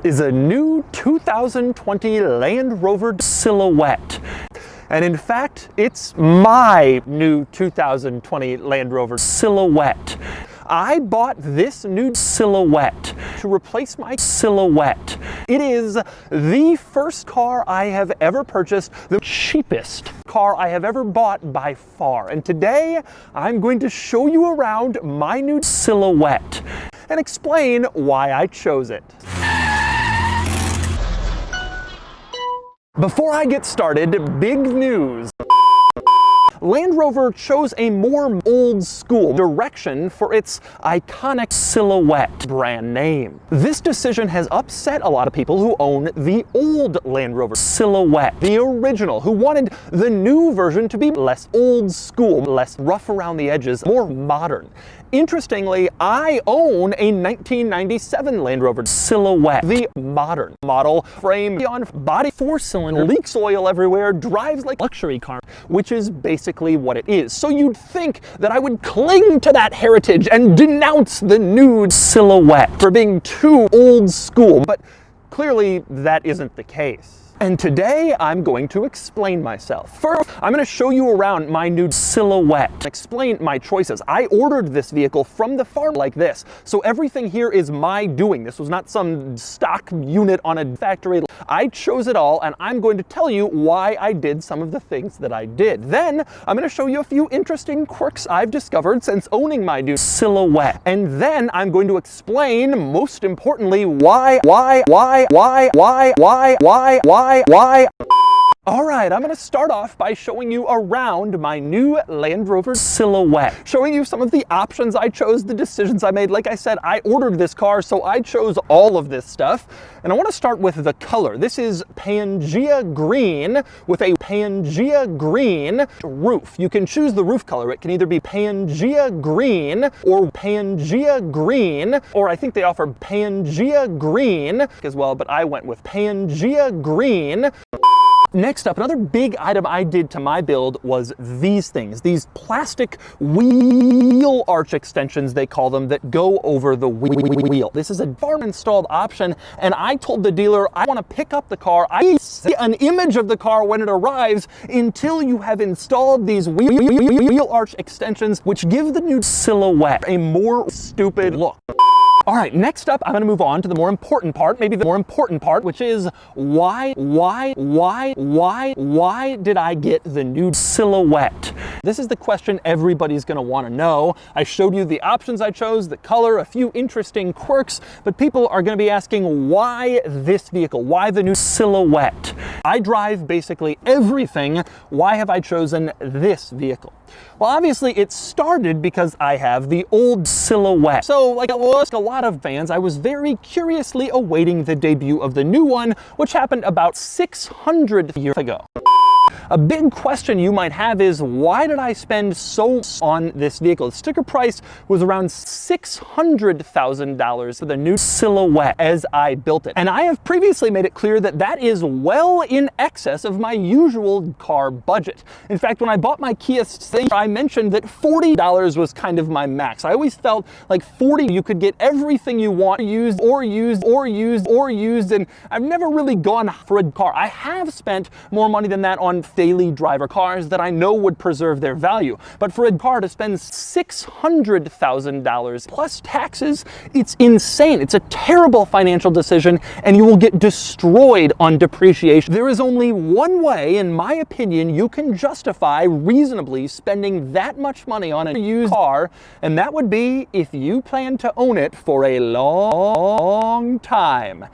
is a new 2020 Land Rover Silhouette. And in fact, it's my new 2020 Land Rover Silhouette. I bought this new Silhouette to replace my Silhouette. It is the first car I have ever purchased, the cheapest car I have ever bought by far. And today, I'm going to show you around my new Silhouette and explain why I chose it. Before I get started, big news. Land Rover chose a more old school direction for its iconic Silhouette brand name. This decision has upset a lot of people who own the old Land Rover Silhouette, the original, who wanted the new version to be less old school, less rough around the edges, more modern. Interestingly, I own a 1997 Land Rover Silhouette, the modern model, frame on body, 4-cylinder, leaks oil everywhere, drives like a luxury car, which is basically what it is. So you'd think that I would cling to that heritage and denounce the new Silhouette for being too old school, but clearly that isn't the case. And today, I'm going to explain myself. First, I'm going to show you around my new Silhouette, explain my choices. I ordered this vehicle from the farm like this, so everything here is my doing. This was not some stock unit on a factory. I chose it all, and I'm going to tell you why I did some of the things that I did. Then, I'm going to show you a few interesting quirks I've discovered since owning my new Silhouette. And then, I'm going to explain, most importantly, why. All right, I'm going to start off by showing you around my new Land Rover Silhouette, showing you some of the options I chose, the decisions I made. Like I said, I ordered this car, so I chose all of this stuff. And I want to start with the color. This is Pangea green with a Pangea green roof. You can choose the roof color. It can either be Pangea green or Pangea green, or I think they offer Pangea green as well, but I went with Pangea green. Next up, another big item I did to my build was these things, these plastic wheel arch extensions, they call them, that go over the wheel. This is a farm installed option, and I told the dealer I want to pick up the car. I see an image of the car when it arrives until you have installed these wheel arch extensions, which give the new Silhouette a more stupid look. All right, next up, I'm going to move on to the more important part, maybe the more important part, which is why did I get the new Silhouette? This is the question everybody's going to want to know. I showed you the options I chose, the color, a few interesting quirks, but people are going to be asking why this vehicle, why the new Silhouette? I drive basically everything. Why have I chosen this vehicle? Well, obviously it started because I have the old Silhouette. So like a lot of fans, I was very curiously awaiting the debut of the new one, which happened about 600 years ago. A big question you might have is, why did I spend so on this vehicle? The sticker price was around $600,000 for the new Silhouette as I built it. And I have previously made it clear that that is well in excess of my usual car budget. In fact, when I bought my Kia, I mentioned that $40 was kind of my max. I always felt like $40, you could get everything you want, used, and I've never really gone for a car. I have spent more money than that on daily driver cars that I know would preserve their value. But for a car to spend $600,000 plus taxes, it's insane. It's a terrible financial decision, and you will get destroyed on depreciation. There is only one way, in my opinion, you can justify reasonably spending that much money on a used car, and that would be if you plan to own it for a long time.